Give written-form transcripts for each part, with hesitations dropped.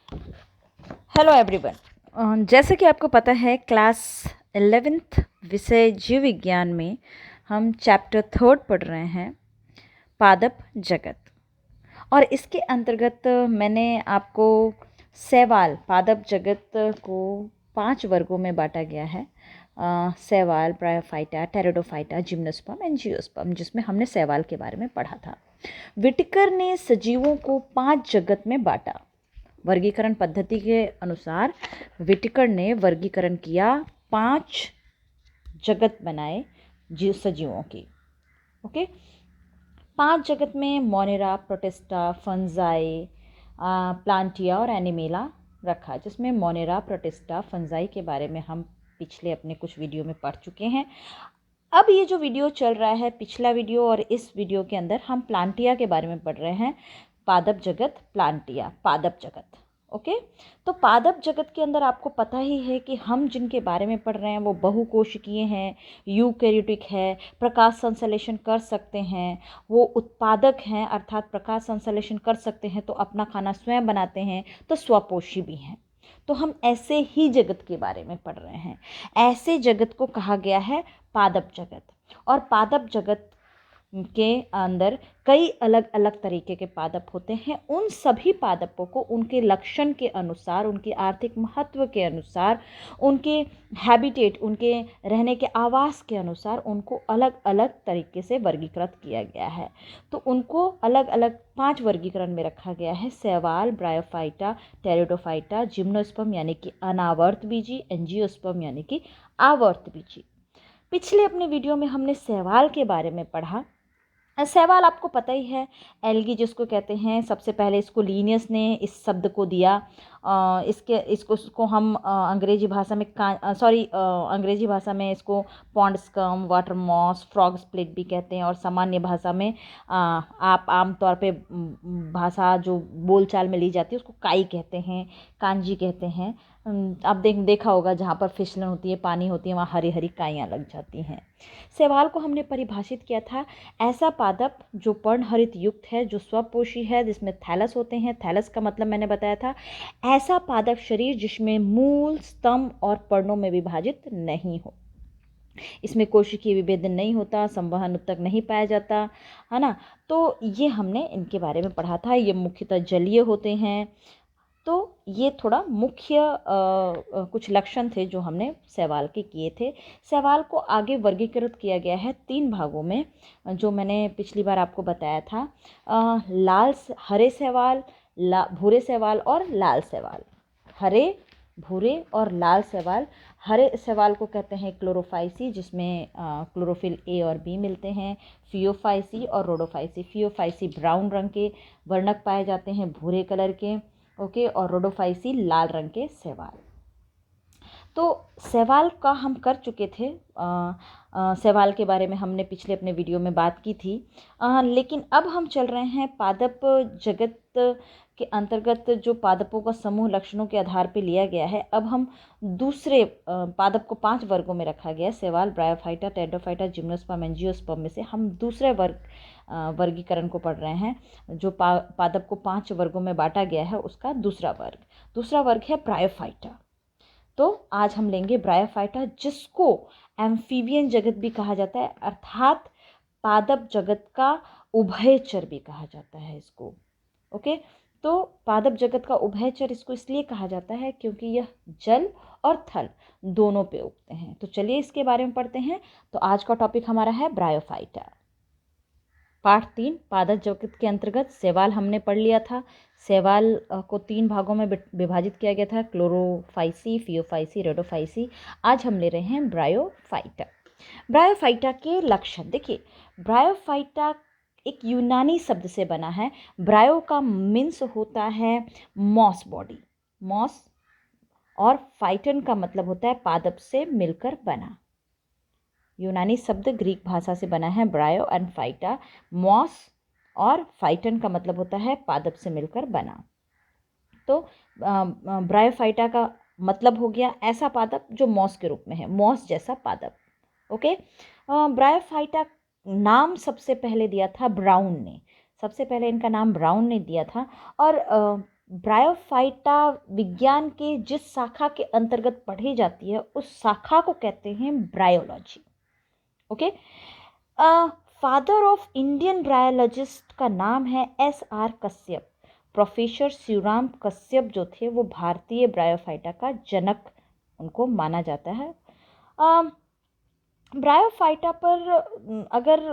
Hello everyone. जैसे कि आपको पता है क्लास 11th विषय जीव विज्ञान में हम चैप्टर 3 पढ़ रहे हैं पादप जगत। और इसके अंतर्गत मैंने आपको शैवाल पादप जगत को 5 वर्गों में बांटा गया है। शैवाल, ब्रायोफाइटा, टेरिडोफाइटा, जिम्नोस्पर्म, एंजियोस्पर्म, जिसमें हमने शैवाल के बारे में पढ़ा था। व्हिटेकर ने सजीवों को 5 जगत में बांटा। वर्गीकरण पद्धति के अनुसार व्हिटेकर ने वर्गीकरण किया, 5 जगत बनाए सजीवों की। ओके, 5 जगत में मोनेरा, प्रोटिस्टा, फंजाई, प्लांटिया और एनिमेला रखा, जिसमें मोनेरा, प्रोटिस्टा, फंजाई के बारे में हम पिछले अपने कुछ वीडियो में पढ़ चुके हैं। अब ये जो वीडियो चल रहा है, पिछला वीडियो और इस वीडियो के अंदर हम प्लांटिया के बारे में पढ़ रहे हैं। पादप जगत, प्लांटिया, पादप जगत। ओके, तो पादप जगत के अंदर आपको पता ही है कि हम जिनके बारे में पढ़ रहे हैं वो बहुकोशिकीय हैं, यूकैरियोटिक है, प्रकाश संश्लेषण कर सकते हैं, वो उत्पादक हैं अर्थात प्रकाश संश्लेषण कर सकते हैं तो अपना खाना स्वयं बनाते हैं, तो स्वपोषी भी हैं। तो हम ऐसे ही जगत के बारे में पढ़ रहे हैं। ऐसे जगत को कहा गया है पादप जगत। और पादप जगत के अंदर कई अलग अलग तरीके के पादप होते हैं। उन सभी पादपों को उनके लक्षण के अनुसार, उनके आर्थिक महत्व के अनुसार, उनके हैबिटेट, उनके रहने के आवास के अनुसार उनको अलग अलग तरीके से वर्गीकृत किया गया है। तो उनको अलग अलग 5 वर्गीकरण में रखा गया है। शैवाल, ब्रायोफाइटा, टेरिडोफाइटा, जिम्नोस्पर्म यानी कि अनावर्त बीजी, एंजियोस्पर्म यानी कि आवर्त बीजी। पिछले अपने वीडियो में हमने शैवाल के बारे में पढ़ा। शैवाल आपको पता ही है, एल्गी जिसको कहते हैं। सबसे पहले इसको लिनियस ने इस शब्द को दिया। इसको हम अंग्रेजी भाषा में अंग्रेजी भाषा में इसको pond scum, water moss, frog split भी कहते हैं। और सामान्य भाषा में आप आमतौर पे भाषा जो बोलचाल में ली जाती है उसको काई कहते हैं, कांजी कहते हैं। आप देखा होगा जहाँ पर फिसलन होती है, पानी होती है, वहाँ हरी हरी काइयाँ लग जाती हैं। शैवाल को हमने परिभाषित किया था, ऐसा पादप जो पर्णहरित युक्त है, जो स्वपोषी है, जिसमें थैलस होते हैं। थैलस का मतलब मैंने बताया था, ऐसा पादप शरीर जिसमें मूल, स्तंभ और पर्णों में विभाजित नहीं हो। इसमें कोशिकीय विभेदन नहीं होता, संवहन उत्तक नहीं पाया जाता, है ना। तो ये हमने इनके बारे में पढ़ा था। ये मुख्यतः जलीय होते हैं। तो ये थोड़ा मुख्य कुछ लक्षण थे जो हमने शैवाल के किए थे। शैवाल को आगे वर्गीकृत किया गया है 3 भागों में, जो मैंने पिछली बार आपको बताया था। हरे शैवाल, भूरे शैवाल और लाल शैवाल। हरे, भूरे और लाल शैवाल। हरे शैवाल को कहते हैं क्लोरोफाइसी, जिसमें क्लोरोफिल ए और बी मिलते हैं। फियोफाइसी और रोडोफाइसी। फियोफाइसी ब्राउन रंग के वर्णक पाए जाते हैं, भूरे कलर के। ओके, और रोडोफाइसी लाल रंग के शैवाल। तो शैवाल का हम कर चुके थे। शैवाल के बारे में हमने पिछले अपने वीडियो में बात की थी। लेकिन अब हम चल रहे हैं पादप जगत के अंतर्गत जो पादपों का समूह लक्षणों के आधार पर लिया गया है। अब हम दूसरे पादप को 5 वर्गों में रखा गया, शैवाल, ब्रायोफाइटा, टेरिडोफाइटा, जिम्नोस्पर्म, एंजियोस्पर्म में से हम दूसरे वर्गीकरण को पढ़ रहे हैं। जो पादप को 5 वर्गों में बांटा गया है उसका दूसरा वर्ग है ब्रायोफाइटा। तो आज हम लेंगे ब्रायोफाइटा, जिसको एम्फीबियन जगत भी कहा जाता है, अर्थात पादप जगत का उभयचर भी कहा जाता है इसको। ओके, तो पादप जगत का उभयचर इसको इसलिए कहा जाता है क्योंकि यह जल और थल दोनों पे उगते हैं। तो चलिए इसके बारे में पढ़ते हैं। तो आज का टॉपिक हमारा है ब्रायोफाइटा। पाठ 3 पादप जगत के अंतर्गत शैवाल हमने पढ़ लिया था। शैवाल को 3 भागों में विभाजित किया गया था, क्लोरोफाइसी, फियोफाइसी, रेडोफाइसी। आज हम ले रहे हैं ब्रायोफाइटा। ब्रायोफाइटा के लक्षण देखिए। ब्रायोफाइटा एक यूनानी शब्द से बना है। ब्रायो का मीन्स होता है मॉस बॉडी, मॉस, और फाइटन का मतलब होता है पादप से मिलकर बना। यूनानी शब्द ग्रीक भाषा से बना है, ब्रायो एंड फाइटा। मॉस और फाइटन का मतलब होता है पादप से मिलकर बना। तो ब्रायोफाइटा का मतलब हो गया ऐसा पादप जो मॉस के रूप में है, मॉस जैसा पादप। ओके, ब्रायोफाइटा नाम सबसे पहले दिया था ब्राउन ने। सबसे पहले इनका नाम ब्राउन ने दिया था। और ब्रायोफाइटा विज्ञान के जिस शाखा के अंतर्गत पढ़ी जाती है उस शाखा को कहते हैं bryology. Okay, father of Indian bryologist का नाम है S.R. कश्यप। प्रोफेसर शिवराम कश्यप जो थे वो भारतीय ब्रायोफाइटा का जनक उनको माना जाता है। ब्रायोफाइटा पर अगर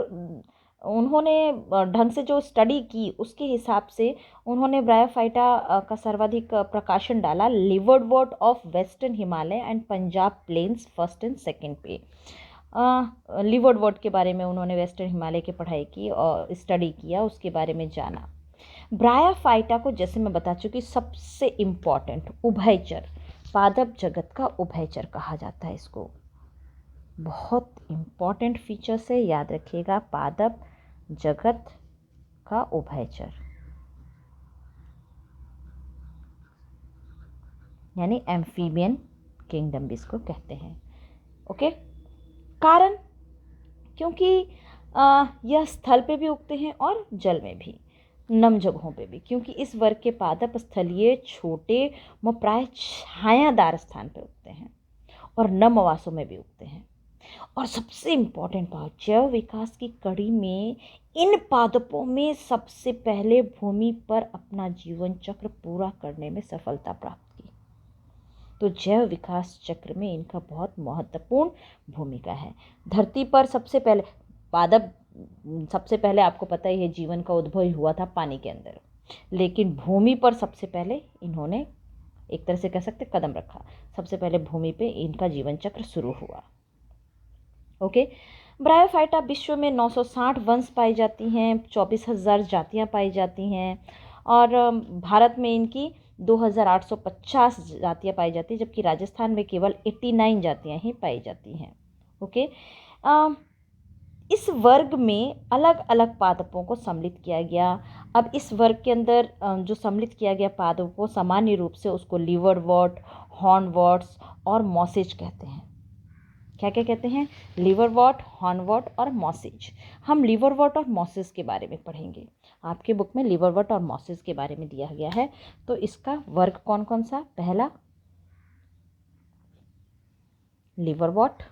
उन्होंने ढंग से जो स्टडी की उसके हिसाब से उन्होंने ब्रायोफाइटा का सर्वाधिक प्रकाशन डाला liverwort of western Himalaya and Punjab plains first and second पे। लिवर्डवर्ट के बारे में उन्होंने वेस्टर्न हिमालय की पढ़ाई की और स्टडी किया, उसके बारे में जाना। ब्रायोफाइटा को जैसे मैं बता चुकी सबसे इम्पॉर्टेंट उभयचर, पादप जगत का उभयचर कहा जाता है इसको। बहुत इम्पॉर्टेंट फीचर से याद रखिएगा, पादप जगत का उभयचर यानी एम्फीबियन किंगडम भी इसको कहते हैं। ओके, कारण क्योंकि यह स्थल पे भी उगते हैं और जल में भी, नम जगहों पे भी, क्योंकि इस वर्ग के पादप स्थलीय छोटे व प्राय छायादार स्थान पे उगते हैं और नम आवासों में भी उगते हैं। और सबसे इम्पॉर्टेंट बात, जैव विकास की कड़ी में इन पादपों में सबसे पहले भूमि पर अपना जीवन चक्र पूरा करने में सफलता प्राप्त की। तो जैव विकास चक्र में इनका बहुत महत्वपूर्ण भूमिका है। धरती पर सबसे पहले पादप, सबसे पहले आपको पता ही है जीवन का उद्भव हुआ था पानी के अंदर, लेकिन भूमि पर सबसे पहले इन्होंने एक तरह से कह सकते कदम रखा। सबसे पहले भूमि पे इनका जीवन चक्र शुरू हुआ। ओके, ब्रायोफाइटा विश्व में 960 वंश पाई जाती हैं, 24,000 जातियां पाई जाती हैं और भारत में इनकी 2,850 जातियां पाई जाती हैं, जबकि राजस्थान में केवल 89 जातियां ही पाई जाती हैं। ओके, इस वर्ग में अलग अलग पादपों को सम्मिलित किया गया। अब इस वर्ग के अंदर जो सम्मिलित किया गया पादपों को सामान्य रूप से उसको लिवरवर्ट, हॉर्नवर्ट्स और मॉसेज कहते हैं। क्या क्या कहते हैं? लिवरवर्ट, हॉर्नवर्ट और मॉसेज। हम लिवरवर्ट और मॉसेज के बारे में पढ़ेंगे। आपके बुक में लिवरवर्ट और मॉसेज के बारे में दिया गया है। तो इसका वर्ग कौन कौन सा? पहला लिवरवर्ट,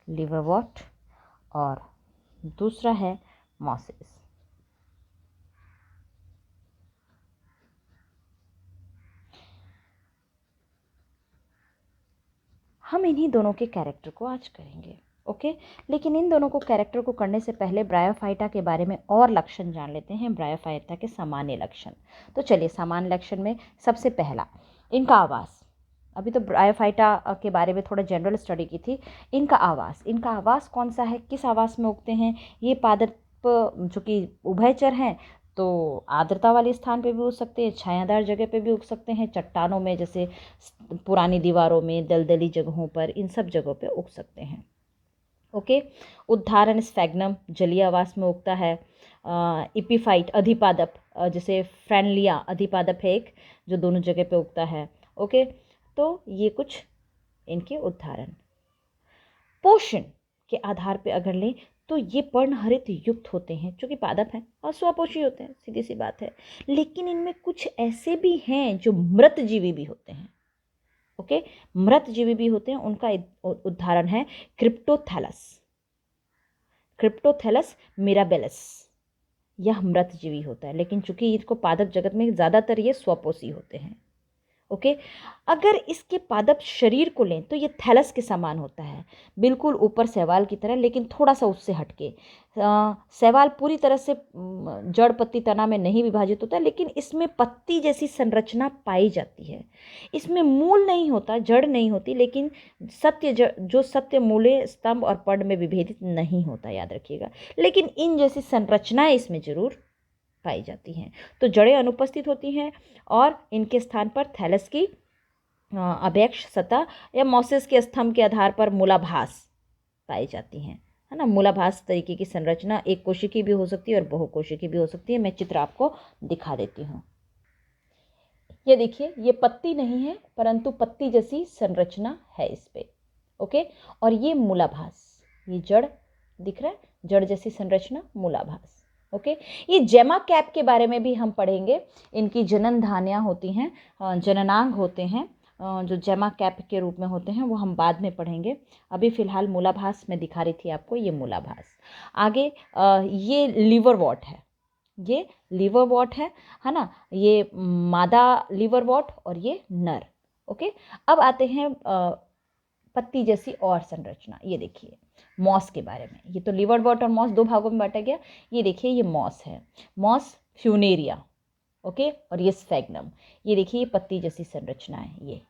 लिवरवर्ट और दूसरा है मॉसेज। हम इन्हीं दोनों के कैरेक्टर को आज करेंगे। ओके, लेकिन इन दोनों को कैरेक्टर को करने से पहले ब्रायोफाइटा के बारे में और लक्षण जान लेते हैं, ब्रायोफाइटा के सामान्य लक्षण। तो चलिए, सामान्य लक्षण में सबसे पहला इनका आवास। अभी तो ब्रायोफाइटा के बारे में थोड़ा जनरल स्टडी की थी। इनका आवास कौन सा है, किस आवास में उगते हैं? ये पादप जो कि उभयचर हैं, तो आर्द्रता वाले स्थान पे भी उग सकते हैं, छायादार जगह पे भी उग सकते हैं, चट्टानों में, जैसे पुरानी दीवारों में, दलदली जगहों पर, इन सब जगहों पे उग सकते हैं। ओके, उदाहरण स्फैग्नम जलीय आवास में उगता है। इपीफाइट अधिपादप, जैसे फ्रेनलिया अधिपादप है एक, जो दोनों जगह पे उगता है। ओके, तो ये कुछ इनके उदाहरण। पोषण के आधार पे अगर लें तो ये पर्णहरित युक्त होते हैं, जो कि पादप हैं और स्वपोषी होते हैं, सीधी सी बात है। लेकिन इनमें कुछ ऐसे भी हैं जो मृतजीवी भी होते हैं। ओके, मृतजीवी भी होते हैं। उनका उदाहरण है क्रिप्टोथैलस मिराबिलिस। यह मृतजीवी होता है, लेकिन चूंकि इसको पादप जगत में ज़्यादातर ये स्वपोषी होते हैं। ओके, अगर इसके पादप शरीर को लें तो ये थैलस के समान होता है, बिल्कुल ऊपर शैवाल की तरह, लेकिन थोड़ा सा उससे हटके। शैवाल पूरी तरह से जड़ पत्ती तना में नहीं विभाजित होता, लेकिन इसमें पत्ती जैसी संरचना पाई जाती है। इसमें मूल नहीं होता, जड़ नहीं होती, लेकिन सत्य मूले स्तंभ और पर्ण में विभेदित नहीं होता, याद रखिएगा। लेकिन इन जैसी संरचनाएं इसमें जरूर पाई जाती हैं। तो जड़ें अनुपस्थित होती हैं और इनके स्थान पर थैलस की अभेक्ष सतह या मॉसेस के स्तंभ के आधार पर मूलाभास पाई जाती हैं। है ना। मूलाभास तरीके की संरचना एक कोशिकीय भी हो सकती है और बहुकोशिकीय भी हो सकती है। मैं चित्र आपको दिखा देती हूँ। ये देखिए, ये पत्ती नहीं है परंतु पत्ती जैसी संरचना है इस पे। ओके, और ये मूलाभास, ये जड़ दिख रहा है, जड़ जैसी संरचना मूलाभास। ओके, ये जेमा कैप के बारे में भी हम पढ़ेंगे। इनकी जनन धानियाँ होती हैं, जननांग होते हैं, जो जेमा कैप के रूप में होते हैं, वो हम बाद में पढ़ेंगे। अभी फिलहाल मूलाभास में दिखा रही थी आपको, ये मूलाभास। आगे ये लिवरवॉट है, ये लिवरवॉट है ना। ये मादा लिवरवॉट और ये नर। ओके, अब आते हैं पत्ती जैसी और संरचना। ये देखिए मॉस के बारे में। ये तो लिवरवॉट और मॉस दो भागों में बांटा गया। ये देखिए, ये मॉस है, मॉस फ्यूनेरिया। ओके, और ये स्फैग्नम। ये देखिए, ये पत्ती जैसी संरचना है ये,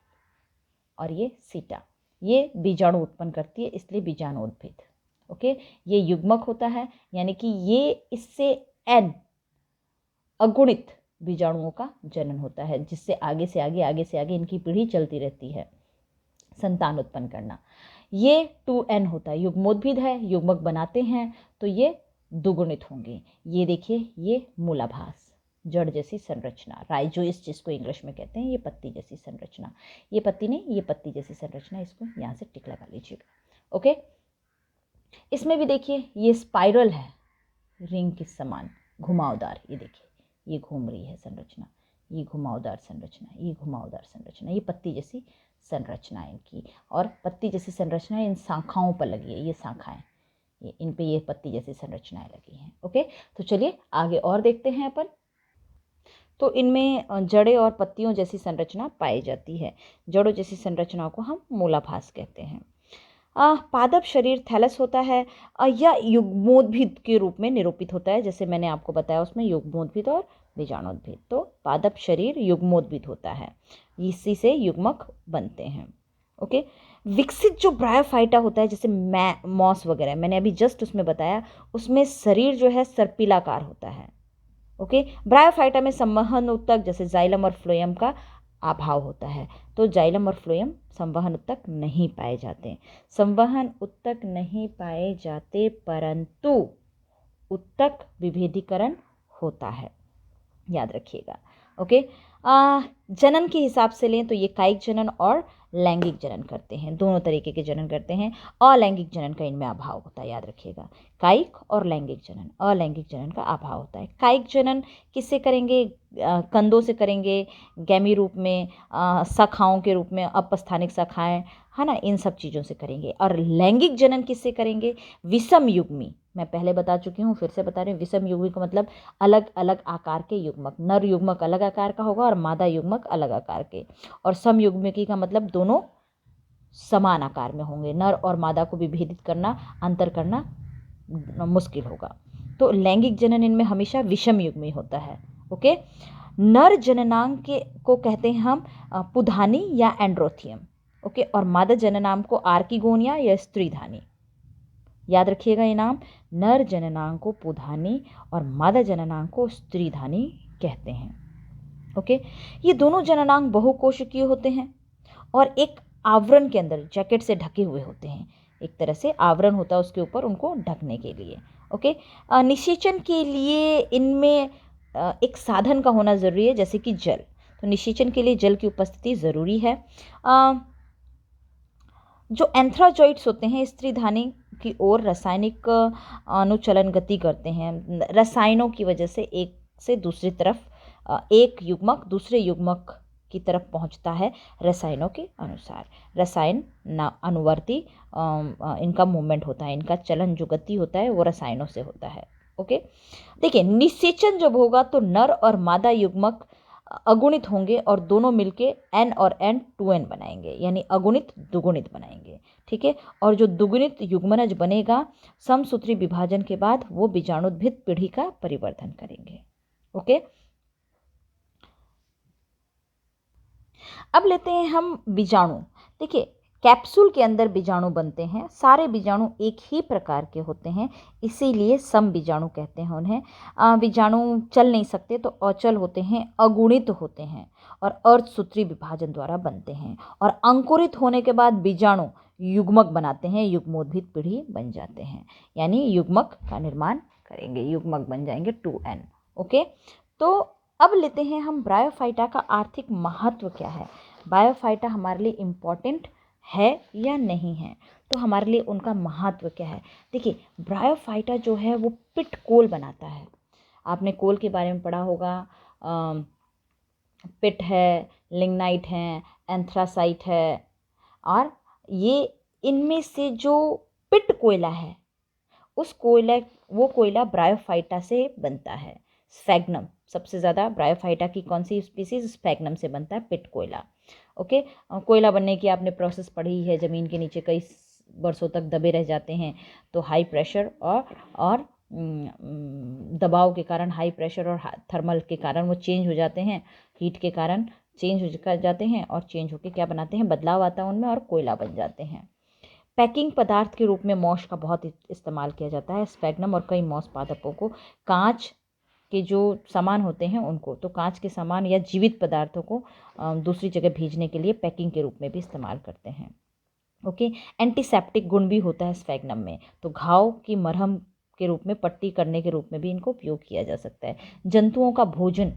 और ये सीटा। ये बीजाणु उत्पन्न करती है, इसलिए बीजाणुउद्भिद। ओके, ये युग्मक होता है, यानी कि ये इससे एन अगुणित बीजाणुओं का जनन होता है, जिससे आगे से आगे इनकी पीढ़ी चलती रहती है, संतान उत्पन्न करना। ये 2n होता है, युग्मोद्भिद है, युग्मक बनाते हैं तो ये दुगुणित होंगे। ये देखिए, ये मूलाभास, जड़ जैसी संरचना, राइजोइस जिसको इंग्लिश में कहते हैं, ये पत्ती जैसी संरचना। ये पत्ती नहीं, ये पत्ती जैसी संरचना, इसको यहाँ से टिक लगा लीजिएगा। ओके, इसमें भी देखिए, ये स्पाइरल है, रिंग के समान घुमावदार। ये देखिए, ये घूम रही है संरचना, ये घुमावदार संरचना, ये घुमावदार संरचना, ये पत्ती जैसी संरचना है इनकी। और पत्ती जैसी संरचना इन शाखाओं पर लगी है, ये शाखाएं, ये इन पे ये पत्ती जैसी संरचनाएं लगी हैं। ओके, तो चलिए आगे और देखते हैं अपन। तो इनमें जड़ें और पत्तियों जैसी संरचना पाई जाती है। जड़ों जैसी संरचनाओं को हम मूलाभास कहते हैं। पादप शरीर थैलस होता है या युग्मोद्भिद के रूप में निरूपित होता है, जैसे मैंने आपको बताया उसमें युग्मोद्भिद और बीजाणोद्भिद। तो पादप शरीर युग्मोद्भिद होता है, इसी से युग्मक बनते हैं। ओके, विकसित जो ब्रायोफाइटा होता है, जैसे मॉस वगैरह, मैंने अभी जस्ट उसमें बताया, उसमें शरीर जो है सर्पिलाकार होता है। ओके, ब्रायोफाइटा में संवहन ऊतक जैसे जाइलम और फ्लोएम का अभाव होता है। तो जाइलम और फ्लोएम संवहन ऊतक नहीं पाए जाते, संवहन ऊतक नहीं पाए जाते, परंतु ऊतक विभेदीकरण होता है, याद रखिएगा। ओके, जनन के हिसाब से लें तो ये कायिक जनन और लैंगिक जनन करते हैं, दोनों तरीके के जनन करते हैं। अलैंगिक जनन का इनमें अभाव होता है, याद रखिएगा। कायिक और लैंगिक जनन, अलैंगिक जनन का अभाव होता है। कायिक जनन किससे करेंगे? कंदों से करेंगे, गैमी रूप में, शाखाओं के रूप में, अपस्थानिक शाखाएं, है ना, इन सब चीज़ों से करेंगे। और लैंगिक जनन किससे करेंगे? विषम युग्मी। मैं पहले बता चुकी हूँ, फिर से बता रही हूँ। विषम युग्मी का मतलब अलग अलग आकार के युग्मक, नर युग्मक अलग आकार का होगा और मादा युग्मक अलग आकार के। और सम युग्मकी का मतलब दोनों समान आकार में होंगे, नर और मादा को विभेदित करना, अंतर करना मुश्किल होगा। तो लैंगिक जनन इनमें हमेशा विषम युग्मी होता है। ओके, नर जननांग के को कहते हैं हम पुधानी या एंड्रोथियम। ओके, और मादा जननांग को आर्किगोनिया या स्त्रीधानी। याद रखिएगा ये नाम, नर जननांग को पुधानी और मादा जननांग को स्त्रीधानी कहते हैं। ओके, ये दोनों जननांग बहुकोशिकीय होते हैं और एक आवरण के अंदर जैकेट से ढके हुए होते हैं, एक तरह से आवरण होता है उसके ऊपर उनको ढकने के लिए। ओके, निषेचन के लिए इनमें एक साधन का होना ज़रूरी है, जैसे कि जल। तो निषेचन के लिए जल की उपस्थिति ज़रूरी है। जो एंथ्राजॉइड्स होते हैं स्त्रीधानी की ओर रासायनिक अनुचलन गति करते हैं, रसायनों की वजह से एक से दूसरी तरफ एक युग्मक दूसरे युग्मक की तरफ पहुंचता है रसायनों के अनुसार। रसायन अनुवर्ती इनका मूवमेंट होता है, इनका चलन जो गति होता है वो रसायनों से होता है। ओके, देखिए निषेचन जब होगा तो नर और मादा युग्मक अगुणित होंगे और दोनों मिलके n और n 2n बनाएंगे, यानी अगुणित दुगुणित बनाएंगे। ठीक है, और जो दुगुणित युग्मनज बनेगा समसूत्री विभाजन के बाद वो बीजाणुद्भिद पीढ़ी का परिवर्धन करेंगे। ओके, अब लेते हैं हम बीजाणु। देखिए कैप्सूल के अंदर बीजाणु बनते हैं। सारे बीजाणु एक ही प्रकार के होते हैं, इसीलिए सम बीजाणु कहते हैं उन्हें। बीजाणु चल नहीं सकते तो अचल होते हैं, अगुणित होते हैं और अर्धसूत्री विभाजन द्वारा बनते हैं। और अंकुरित होने के बाद बीजाणु युग्मक बनाते हैं, युग्मोद्भिद पीढ़ी बन जाते हैं, यानी युग्मक का निर्माण करेंगे, युग्मक बन जाएंगे 2n। ओके, तो अब लेते हैं हम ब्रायोफाइटा का आर्थिक महत्व क्या है। ब्रायोफाइटा हमारे लिए इम्पॉर्टेंट है या नहीं है, तो हमारे लिए उनका महत्व क्या है। देखिए, ब्रायोफाइटा जो है वो पिट कोल बनाता है। आपने कोल के बारे में पढ़ा होगा, पिट है, लिग्नाइट है, एंथ्रासाइट है, और ये इनमें से जो पिट कोयला है वो कोयला ब्रायोफाइटा से बनता है। स्फैग्नम, सबसे ज़्यादा ब्रायोफाइटा की कौन सी स्पीसीज, स्फैग्नम से बनता है पिट कोयला। ओके, कोयला बनने की आपने प्रोसेस पढ़ी है, ज़मीन के नीचे कई वर्षों तक दबे रह जाते हैं, तो हाई प्रेशर और दबाव के कारण, हाई प्रेशर और थर्मल के कारण वो चेंज हो जाते हैं, हीट के कारण चेंज हो जाते हैं, और चेंज होकर क्या बनाते हैं, बदलाव आता है उनमें और कोयला बन जाते हैं। पैकिंग पदार्थ के रूप में मॉस का बहुत इस्तेमाल किया जाता है। स्फैग्नम और कई मॉस पादपों को कांच के जो सामान होते हैं उनको, तो कांच के सामान या जीवित पदार्थों को दूसरी जगह भेजने के लिए पैकिंग के रूप में भी इस्तेमाल करते हैं। ओके, एंटीसेप्टिक गुण भी होता है स्फैग्नम में, तो घाव की मरहम के रूप में, पट्टी करने के रूप में भी इनको उपयोग किया जा सकता है। जंतुओं का भोजन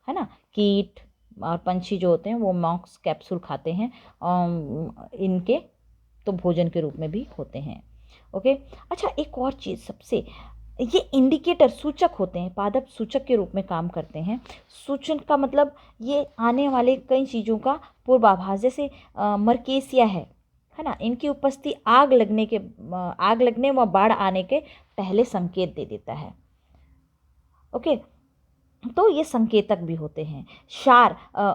है ना, कीट और पंछी जो होते हैं वो मॉस कैप्सूल खाते हैं, इनके तो भोजन के रूप में भी होते हैं। ओके, अच्छा, एक और चीज़, सबसे ये इंडिकेटर, सूचक होते हैं, पादप सूचक के रूप में काम करते हैं। सूचक का मतलब ये आने वाले कई चीज़ों का पूर्वाभास, जैसे मरकेसिया है ना, इनकी उपस्थिति आग लगने व बाढ़ आने के पहले संकेत दे देता है। ओके, तो ये संकेतक भी होते हैं।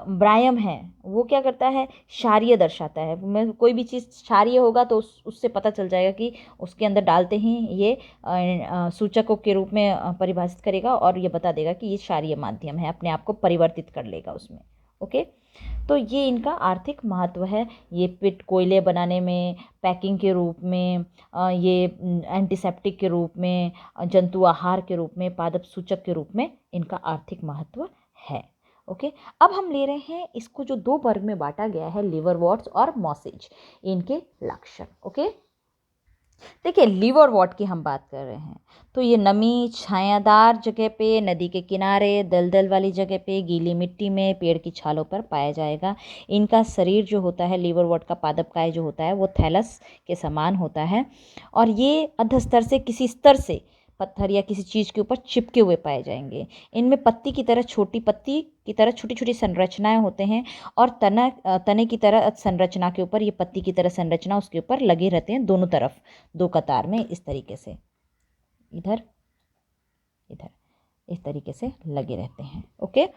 ब्रायम है, वो क्या करता है, क्षारीय दर्शाता है। मैं कोई भी चीज़ क्षारीय होगा तो उससे पता चल जाएगा कि उसके अंदर डालते ही ये सूचकों के रूप में परिभाषित करेगा और ये बता देगा कि ये क्षारीय माध्यम है, अपने आप को परिवर्तित कर लेगा उसमें। ओके, तो ये इनका आर्थिक महत्व है। ये पिट कोयले बनाने में, पैकिंग के रूप में, ये एंटीसेप्टिक के रूप में, जंतु आहार के रूप में, पादप सूचक के रूप में इनका आर्थिक महत्व है। ओके, अब हम ले रहे हैं इसको जो दो वर्ग में बांटा गया है, लिवरवॉर्ट्स और मॉसेज, इनके लक्षण। ओके, देखिए, लिवरवॉर्ट की हम बात कर रहे हैं तो ये नमी, छायादार जगह पे, नदी के किनारे, दलदल वाली जगह पे, गीली मिट्टी में, पेड़ की छालों पर पाया जाएगा। इनका शरीर जो होता है, लिवरवॉर्ट का पादपकाय जो होता है वो थैलस के समान होता है, और ये अधस्तर से किसी स्तर से पत्थर या किसी चीज़ के ऊपर चिपके हुए पाए जाएंगे। इनमें पत्ती की तरह छोटी छोटी छोटी संरचनाएं होते हैं, और तने की तरह संरचना के ऊपर, ये पत्ती की तरह संरचना उसके ऊपर लगे रहते हैं, दोनों तरफ, दो कतार में, इस तरीके से, इधर इधर इस तरीके से लगे रहते हैं। ओके,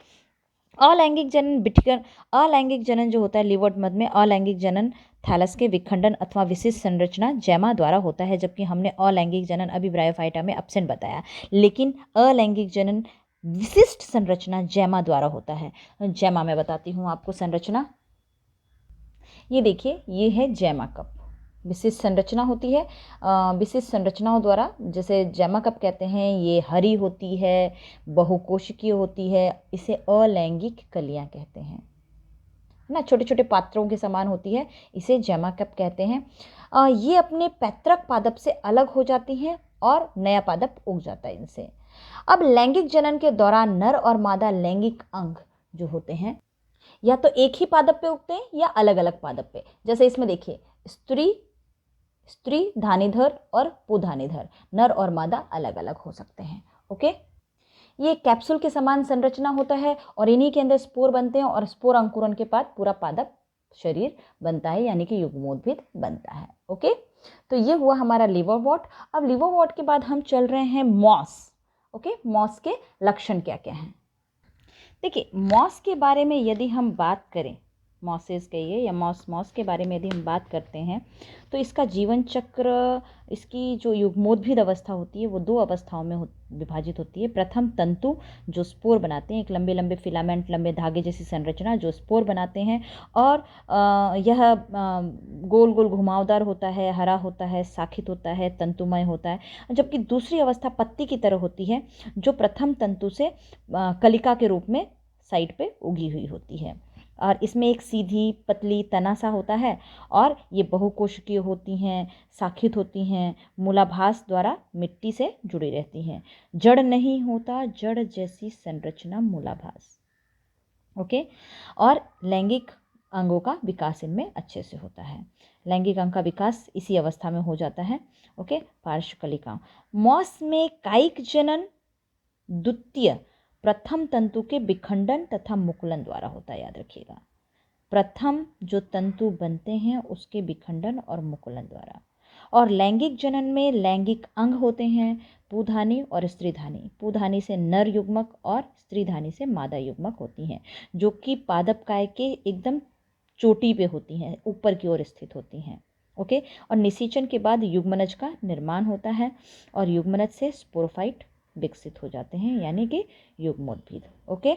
अलैंगिक जनन अलैंगिक जनन जो होता है लिवरवॉर्ट मध्य में, अलैंगिक जनन थैलस के विखंडन अथवा विशिष्ट संरचना जैमा द्वारा होता है, जबकि हमने अलैंगिक जनन अभी ब्रायोफाइटा में एब्सेंट बताया, लेकिन अलैंगिक जनन विशिष्ट संरचना जैमा द्वारा होता है। जैमा मैं बताती हूँ आपको संरचना, ये देखिए, ये है जैमा कप, विशिष्ट संरचना होती है। विशिष्ट संरचनाओं द्वारा, जैसे जैमा कप कहते हैं, ये हरी होती है, बहुकोशिकीय होती है, इसे अलैंगिक कलियां कहते हैं ना, छोटे छोटे पात्रों के समान होती है, इसे जैमा कप कहते हैं। ये अपने पैतृक पादप से अलग हो जाती हैं और नया पादप उग जाता है इनसे। अब लैंगिक जनन के दौरान नर और मादा लैंगिक अंग जो होते हैं या तो एक ही पादप पे उगते हैं या अलग अलग पादप पे। जैसे इसमें देखिए, स्त्री धानीधर और पुधानीधर, नर और मादा अलग अलग हो सकते हैं। ओके, ये कैप्सूल के समान संरचना होता है और इन्हीं के अंदर स्पोर बनते हैं, और स्पोर अंकुरन के बाद पूरा पादप शरीर बनता है, यानी कि युग्मोद्भिद बनता है। ओके, तो ये हुआ हमारा लिवरवॉर्ट। अब लिवरवॉर्ट के बाद हम चल रहे हैं मॉस। ओके, मॉस के लक्षण क्या क्या हैं। देखिए, मॉस के बारे में यदि हम बात करें, मॉसेस कहिए या मॉस के बारे में यदि हम बात करते हैं तो इसका जीवन चक्र, इसकी जो युग्मोद्भिद अवस्था होती है वो दो अवस्थाओं में विभाजित होती है। प्रथम तंतु जो स्पोर बनाते हैं, एक लंबे लंबे फिलामेंट, लंबे धागे जैसी संरचना जो स्पोर बनाते हैं, और यह गोल गोल घुमावदार होता है, हरा होता है, शाखित होता है, तंतुमय होता है। जबकि दूसरी अवस्था पत्ती की तरह होती है जो प्रथम तंतु से कलिका के रूप में साइड पे उगी हुई होती है, और इसमें एक सीधी पतली तना सा होता है, और ये बहुकोशिकीय होती हैं, शाखित होती हैं, मूलाभास द्वारा मिट्टी से जुड़ी रहती हैं। जड़ नहीं होता, जड़ जैसी संरचना मूलाभास। ओके। और लैंगिक अंगों का विकास इनमें अच्छे से होता है। लैंगिक अंग का विकास इसी अवस्था में हो जाता है। ओके। पार्श्वकलिका। मॉस में कायिक जनन द्वितीय प्रथम तंतु के विखंडन तथा मुकुलन द्वारा होता है, याद रखिएगा। प्रथम जो तंतु बनते हैं उसके विखंडन और मुकुलन द्वारा। और लैंगिक जनन में लैंगिक अंग होते हैं पुधानी और स्त्रीधानी। पुधानी से नर युग्मक और स्त्रीधानी से मादा युग्मक होती हैं, जो कि पादपकाय के एकदम चोटी पे होती हैं, ऊपर की ओर स्थित होती हैं। ओके। और निषेचन के बाद युग्मनज का निर्माण होता है, और युग्मनज से स्पोरोफाइट विकसित हो जाते हैं, यानी कि युग्मोद्भिद। ओके।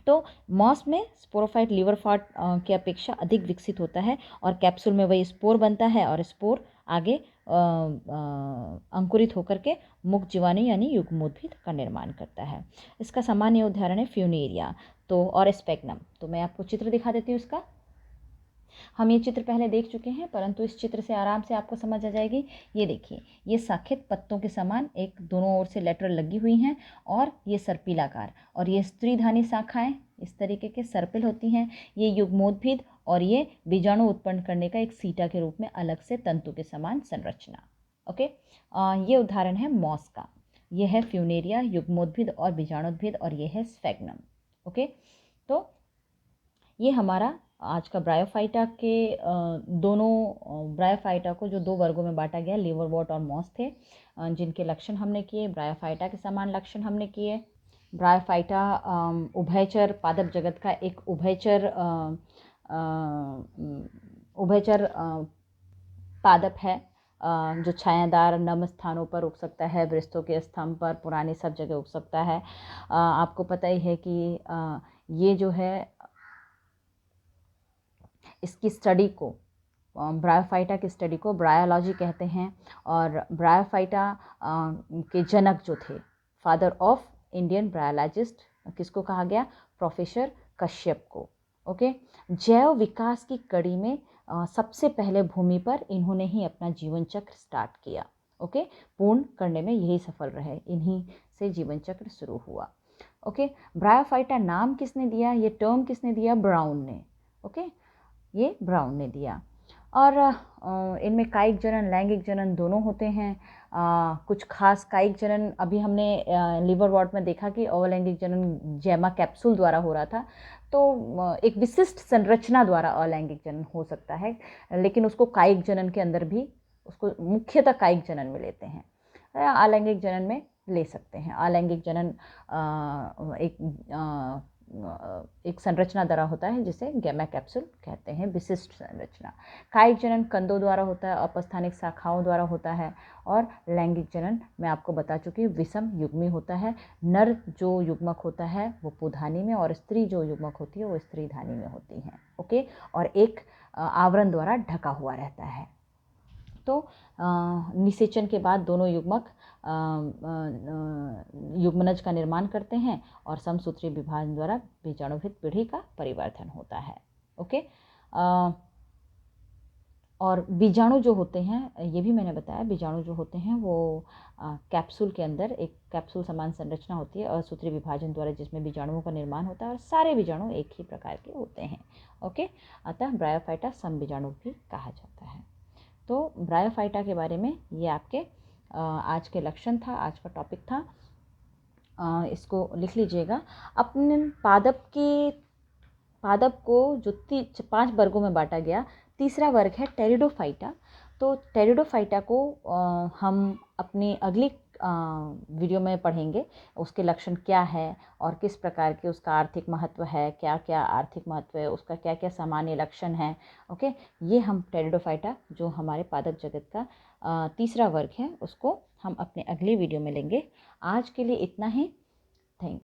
तो मॉस में स्पोरोफाइट लिवर फाट की अपेक्षा अधिक विकसित होता है, और कैप्सूल में वही स्पोर बनता है, और स्पोर आगे अंकुरित होकर के मुख जीवाणु यानी युग्मोद्भिद का निर्माण करता है। इसका सामान्य उदाहरण है फ्यूनेरिया तो और स्पेग्नम। तो मैं आपको चित्र दिखा देती हूँ इसका। हम ये चित्र पहले देख चुके हैं, परंतु इस चित्र से आराम से आपको समझ आ जाएगी। ये देखिए, ये शाखित पत्तों के समान एक दोनों ओर से लेटरल लगी हुई हैं, और ये सर्पिलाकार, और ये स्त्रीधानी शाखाएं इस तरीके के सर्पिल होती हैं। ये युग्मोद्भिद, और ये बीजाणु उत्पन्न करने का एक सीटा के रूप में अलग से तंतु के समान संरचना। ओके। ये उदाहरण है मॉस का। ये है फ्यूनेरिया, युग्मोद्भिद और बीजाणुद्भिद, और ये है स्फेग्नम। ओके। तो ये हमारा आज का ब्रायोफाइटा के दोनों ब्रायोफाइटा को जो दो वर्गों में बांटा गया, लिवरवॉर्ट और मॉस थे, जिनके लक्षण हमने किए। ब्रायोफाइटा के समान लक्षण हमने किए। ब्रायोफाइटा उभयचर पादप जगत का एक उभयचर पादप है, जो छायादार नम स्थानों पर उग सकता है, वृक्षों के स्तंभ पर, पुरानी सब जगह उग सकता है। आपको पता ही है कि ये जो है इसकी स्टडी को, ब्रायोफाइटा की स्टडी को ब्रायोलॉजी कहते हैं। और ब्रायोफाइटा के जनक जो थे, फादर ऑफ इंडियन ब्रायोलॉजिस्ट, किसको कहा गया? प्रोफेसर कश्यप को। ओके। जैव विकास की कड़ी में सबसे पहले भूमि पर इन्होंने ही अपना जीवन चक्र स्टार्ट किया। ओके। पूर्ण करने में यही सफल रहे, इन्हीं से जीवन चक्र शुरू हुआ। ओके। ब्रायोफाइटा नाम किसने दिया, ये टर्म किसने दिया? ब्राउन ने। ओके। ये ब्राउन ने दिया। और इनमें कायिक जनन, लैंगिक जनन दोनों होते हैं। कुछ खास कायिक जनन अभी हमने लिवरवॉर्ट में देखा कि अलैंगिक जनन जैमा कैप्सूल द्वारा हो रहा था, तो एक विशिष्ट संरचना द्वारा अलैंगिक जनन हो सकता है, लेकिन उसको कायिक जनन के अंदर भी उसको मुख्यतः कायिक जनन में लेते हैं, अलैंगिक जनन में ले सकते हैं। अलैंगिक जनन एक संरचना द्वारा होता है जिसे गैमा कैप्सूल कहते हैं, विशिष्ट संरचना। कायिक जनन कंदों द्वारा होता है, अपस्थानिक शाखाओं द्वारा होता है। और लैंगिक जनन मैं आपको बता चुकी हूँ, विषम युग्मी होता है। नर जो युग्मक होता है वो पुधानी में, और स्त्री जो युग्मक होती है वो स्त्रीधानी में होती हैं। ओके। और एक आवरण द्वारा ढका हुआ रहता है। तो निषेचन के बाद दोनों युग्मक युग्मनज का निर्माण करते हैं, और समसूत्री विभाजन द्वारा बीजाणुभिद पीढ़ी का परिवर्तन होता है। ओके। और बीजाणु जो होते हैं, ये भी मैंने बताया, बीजाणु जो होते हैं वो कैप्सूल के अंदर एक कैप्सूल समान संरचना होती है, असूत्री विभाजन द्वारा जिसमें बीजाणुओं का निर्माण होता है, और सारे बीजाणु एक ही प्रकार के होते हैं। ओके। अतः ब्रायोफाइटा सम बीजाणु भी कहा जाता है। तो ब्रायोफाइटा के बारे में ये आपके आज के लक्षण था, आज का टॉपिक था। इसको लिख लीजिएगा। अपने पादप को जो 5 वर्गों में बांटा गया, तीसरा वर्ग है टेरिडोफाइटा। तो टेरिडोफाइटा को हम अपनी अगली वीडियो में पढ़ेंगे उसके लक्षण क्या है और किस प्रकार के उसका आर्थिक महत्व है, क्या क्या आर्थिक महत्व है, उसका क्या क्या सामान्य लक्षण है। ओके, ये हम टेरिडोफाइटा जो हमारे पादप जगत का तीसरा वर्ग है उसको हम अपने अगली वीडियो में लेंगे। आज के लिए इतना ही। थैंक